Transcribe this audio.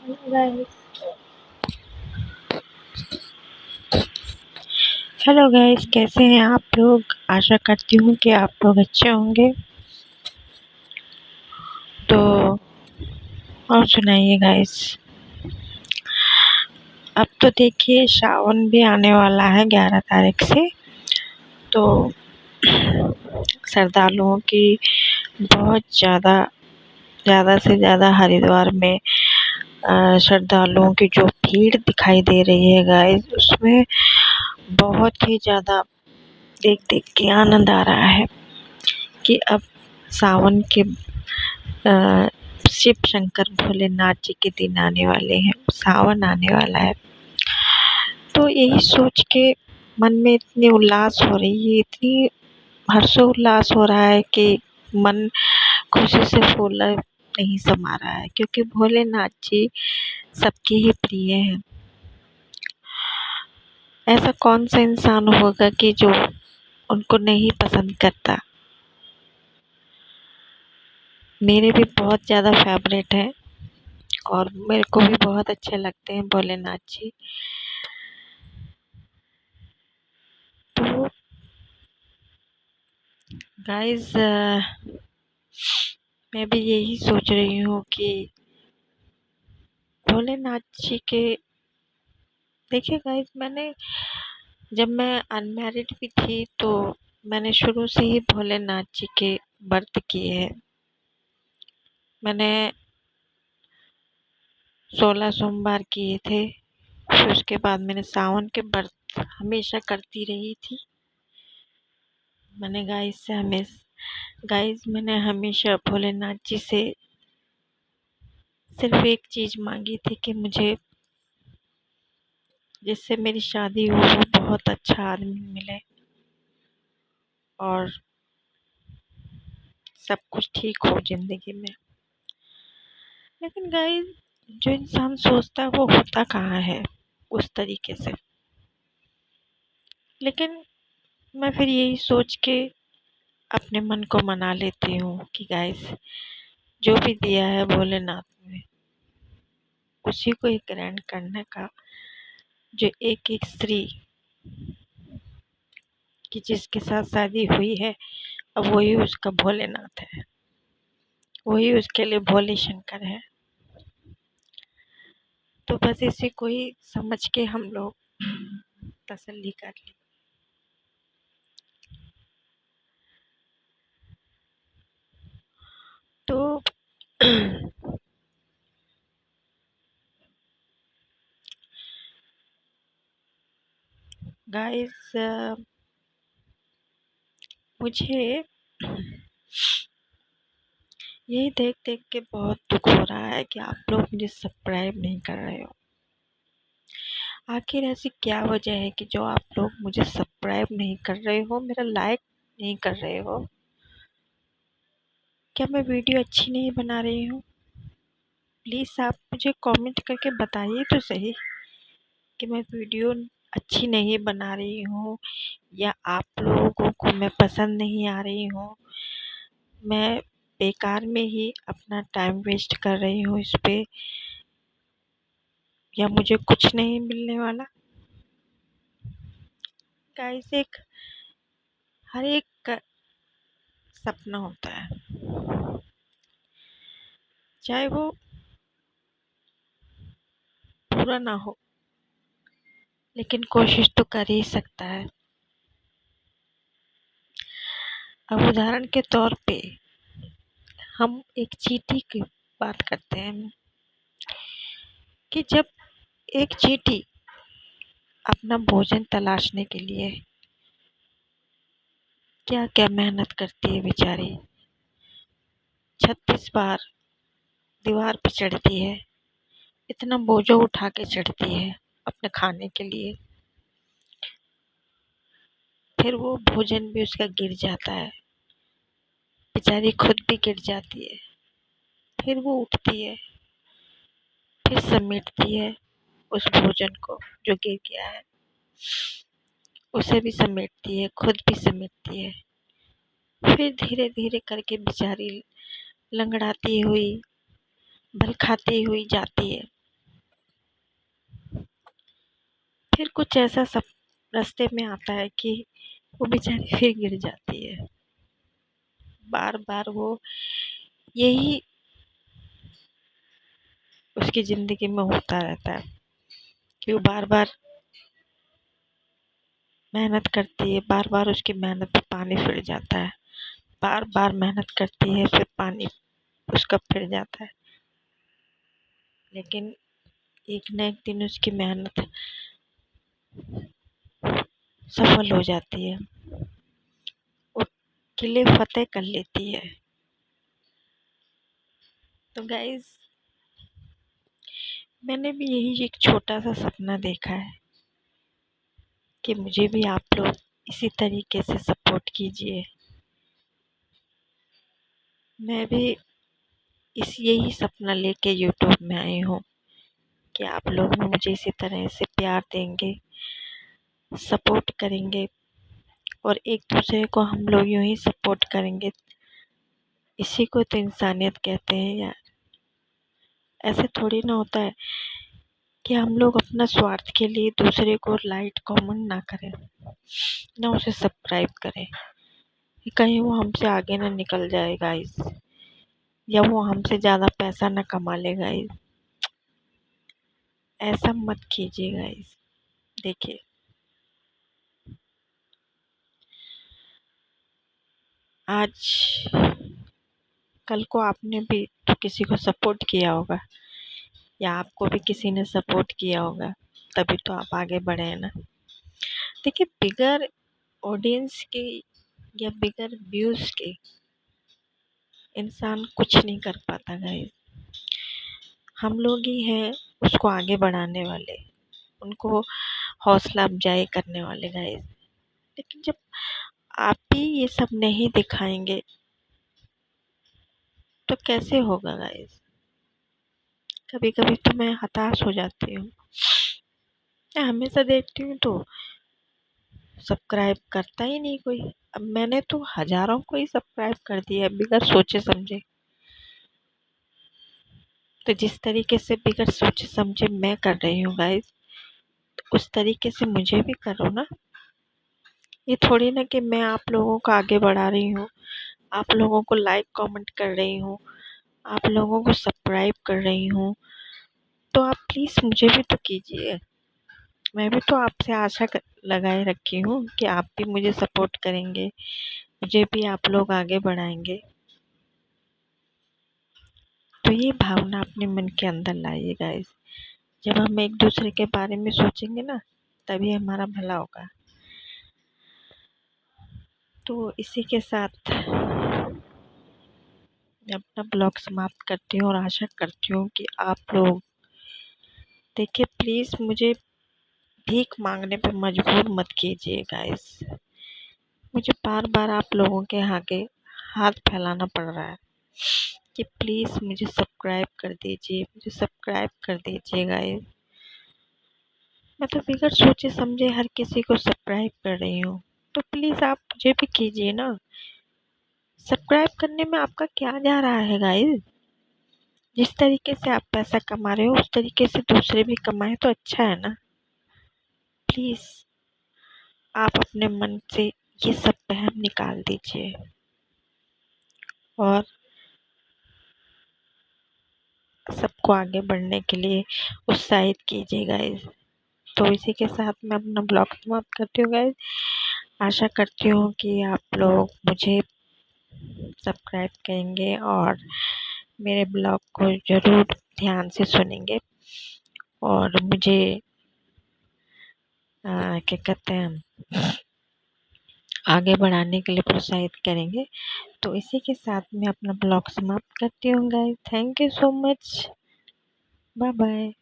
Guys hello guys, कैसे हैं आप लोग। आशा करती हूँ कि आप लोग अच्छे होंगे। तो और सुनाइए गाइस। अब तो देखिए सावन भी आने वाला है 11 तारीख से। तो श्रद्धालुओं की बहुत ज़्यादा से ज़्यादा हरिद्वार में श्रद्धालुओं की जो भीड़ दिखाई दे रही है गाइस, उसमें बहुत ही ज़्यादा देख देख के आनंद आ रहा है कि अब सावन के शिव शंकर भोलेनाथ जी के दिन आने वाले हैं, सावन आने वाला है। तो यही सोच के मन में इतनी उल्लास हो रही है, इतनी हर्षोल्लास हो रहा है कि मन खुशी से फूला नहीं समा रहा है, क्योंकि भोलेनाथ जी सबके ही प्रिय हैं। ऐसा कौन सा इंसान होगा कि जो उनको नहीं पसंद करता। मेरे भी बहुत ज़्यादा फेवरेट हैं और मेरे को भी बहुत अच्छे लगते हैं भोलेनाथ जी। तो गाइस मैं भी यही सोच रही हूँ कि भोलेनाथ जी के देखिए गाइस, जब मैं अनमैरिड भी थी तो मैंने शुरू से ही भोलेनाथ जी के व्रत किए हैं। मैंने 16 सोमवार किए थे। फिर उसके बाद मैंने सावन के व्रत हमेशा करती रही थी। मैंने हमेशा भोलेनाथ जी से सिर्फ एक चीज़ मांगी थी कि मुझे जिससे मेरी शादी हो वो बहुत अच्छा आदमी मिले और सब कुछ ठीक हो ज़िंदगी में। लेकिन गाइस, जो इंसान सोचता है वो होता कहाँ है उस तरीके से। लेकिन मैं फिर यही सोच के अपने मन को मना लेती हूँ कि गाइस, जो भी दिया है भोलेनाथ ने उसी को ही ग्रहण करने का। जो एक एक स्त्री की जिसके साथ शादी हुई है, अब वही उसका भोलेनाथ है, वही उसके लिए भोले शंकर है। तो बस इसी को ही समझ के हम लोग तसल्ली कर ली। तो गाइस मुझे यही देख देख के बहुत दुख हो रहा है कि आप लोग मुझे सब्सक्राइब नहीं कर रहे हो। आखिर ऐसी क्या वजह है कि जो आप लोग मुझे सब्सक्राइब नहीं कर रहे हो, मेरा लाइक नहीं कर रहे हो। क्या मैं वीडियो अच्छी नहीं बना रही हूँ? प्लीज़ आप मुझे कमेंट करके बताइए तो सही कि मैं वीडियो अच्छी नहीं बना रही हूँ या आप लोगों को मैं पसंद नहीं आ रही हूँ। मैं बेकार में ही अपना टाइम वेस्ट कर रही हूँ इस पे, या मुझे कुछ नहीं मिलने वाला। गाइस, हर एक का सपना होता है, चाहे वो पूरा ना हो, लेकिन कोशिश तो कर ही सकता है। अब उदाहरण के तौर पे हम एक चींटी की बात करते हैं कि जब एक चींटी अपना भोजन तलाशने के लिए क्या क्या मेहनत करती है बेचारी। 36 बार दीवार पे चढ़ती है, इतना बोझो उठा के चढ़ती है अपने खाने के लिए। फिर वो भोजन भी उसका गिर जाता है, बेचारी खुद भी गिर जाती है। फिर वो उठती है, फिर समेटती है उस भोजन को जो गिर गया है, उसे भी समेटती है, खुद भी समेटती है। फिर धीरे धीरे करके बेचारी लंगड़ाती हुई, बल खाती हुई जाती है। कुछ ऐसा सब रास्ते में आता है कि वो बेचारी फिर गिर जाती है। बार बार वो यही उसकी ज़िंदगी में होता रहता है कि वो बार बार मेहनत करती है, बार बार उसकी मेहनत पे पानी फिर जाता है, बार बार मेहनत करती है फिर पानी उसका फिर जाता है। लेकिन एक न एक दिन उसकी मेहनत सफल हो जाती है, वो किले फतेह कर लेती है। तो गाइस, मैंने भी यही एक छोटा सा सपना देखा है कि मुझे भी आप लोग इसी तरीके से सपोर्ट कीजिए। मैं भी यही सपना लेके यूट्यूब में आई हूँ कि आप लोग मुझे इसी तरह से प्यार देंगे, सपोर्ट करेंगे और एक दूसरे को हम लोग यूं ही सपोर्ट करेंगे। इसी को तो इंसानियत कहते हैं यार। ऐसे थोड़ी ना होता है कि हम लोग अपना स्वार्थ के लिए दूसरे को लाइक कमेंट ना करें, ना उसे सब्सक्राइब करें, कहीं वो हमसे आगे ना निकल जाए गाइस, या वो हमसे ज़्यादा पैसा ना कमा ले गाइस। ऐसा मत कीजिए गाइस। देखिए, आज कल को आपने भी तो किसी को सपोर्ट किया होगा, या आपको भी किसी ने सपोर्ट किया होगा, तभी तो आप आगे बढ़े हैं ना। देखिए, बिगर ऑडियंस के या बिगर व्यूज के इंसान कुछ नहीं कर पाता गाइस। हम लोग ही हैं उसको आगे बढ़ाने वाले, उनको हौसला अफजाई करने वाले गाइस। लेकिन जब आप ही ये सब नहीं दिखाएंगे तो कैसे होगा गाइस। कभी कभी तो मैं हताश हो जाती हूँ। मैं हमेशा देखती हूँ तो सब्सक्राइब करता ही नहीं कोई। अब मैंने तो हजारों को ही सब्सक्राइब कर दिया बिगर सोचे समझे। तो जिस तरीके से बिगर सोचे समझे मैं कर रही हूँ गाइस, तो उस तरीके से मुझे भी करो ना। ये थोड़ी ना कि मैं आप लोगों को आगे बढ़ा रही हूँ, आप लोगों को लाइक कमेंट कर रही हूँ, आप लोगों को सब्सक्राइब कर रही हूँ। तो आप प्लीज़ मुझे भी तो कीजिए। मैं भी तो आपसे आशा लगाए रखी हूँ कि आप भी मुझे सपोर्ट करेंगे, मुझे भी आप लोग आगे बढ़ाएंगे। तो ये भावना अपने मन के अंदर लाइए गाइस। जब हम एक दूसरे के बारे में सोचेंगे ना, तभी हमारा भला होगा। तो इसी के साथ मैं अपना ब्लॉग समाप्त करती हूँ और आशा करती हूँ कि आप लोग देखिए, प्लीज़ मुझे भीख मांगने पे मजबूर मत कीजिए गाइस। मुझे बार बार आप लोगों के आगे हाथ फैलाना पड़ रहा है कि प्लीज़ मुझे सब्सक्राइब कर दीजिए, मुझे सब्सक्राइब कर दीजिए गाइस। मैं तो बिगर सोचे समझे हर किसी को सब्सक्राइब कर रही हूँ, तो प्लीज़ आप मुझे भी कीजिए ना। सब्सक्राइब करने में आपका क्या जा रहा है गाइस। जिस तरीके से आप पैसा कमा रहे हो उस तरीके से दूसरे भी कमाए तो अच्छा है ना। प्लीज़ आप अपने मन से ये सब वहम निकाल दीजिए और सबको आगे बढ़ने के लिए उत्साहित कीजिए गाइस। तो इसी के साथ मैं अपना ब्लॉग समाप्त करती हूँ गाइस। आशा करती हूँ कि आप लोग मुझे सब्सक्राइब करेंगे और मेरे ब्लॉग को ज़रूर ध्यान से सुनेंगे और मुझे क्या कहते हैं, आगे बढ़ाने के लिए प्रोत्साहित करेंगे। तो इसी के साथ मैं अपना ब्लॉग समाप्त करती हूँ guys. Thank you so much. Bye bye.